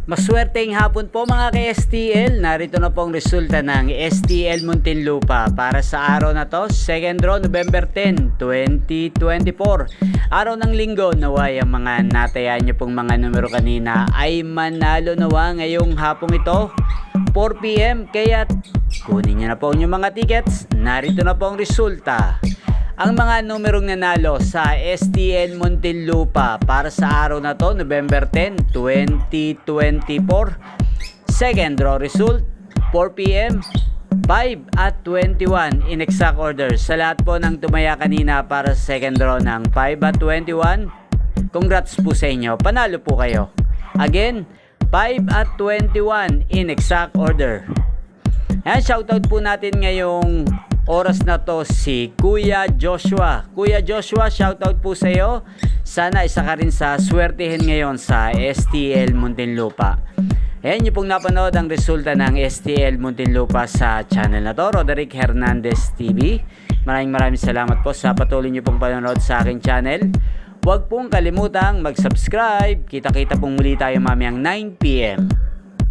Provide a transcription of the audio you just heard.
Maswerteng hapon po mga ka-STL. Narito na po ang resulta ng STL Muntinlupa para sa araw na to, 2nd draw, November 10, 2024. Araw ng linggo, naway ang mga natayaan nyo pong mga numero kanina ay manalo nawa ngayong hapong ito, 4 PM. Kaya kunin nyo na po yung mga tickets. Narito na po ang resulta. Ang mga numerong nanalo sa STL Muntinlupa para sa araw na to, November 10, 2024. Second draw result, 4 PM, 5 at 21 in exact order. Sa lahat po ng tumaya kanina para sa second draw ng 5 at 21, congrats po sa inyo. Panalo po kayo. Again, 5 at 21 in exact order. Ayan, shoutout po natin ngayong oras na to si Kuya Joshua. Kuya Joshua, shoutout po sa iyo. Sana isa ka rin sa swertihin ngayon sa STL Muntinlupa. Ayan yung pong napanood ang resulta ng STL Muntinlupa sa channel na to, Roderick Hernandez TV. Maraming salamat po sa patuloy niyo pong panonood sa aking channel. Huwag pong kalimutang mag-subscribe. Kita-kita pong muli tayo mamayang 9 PM.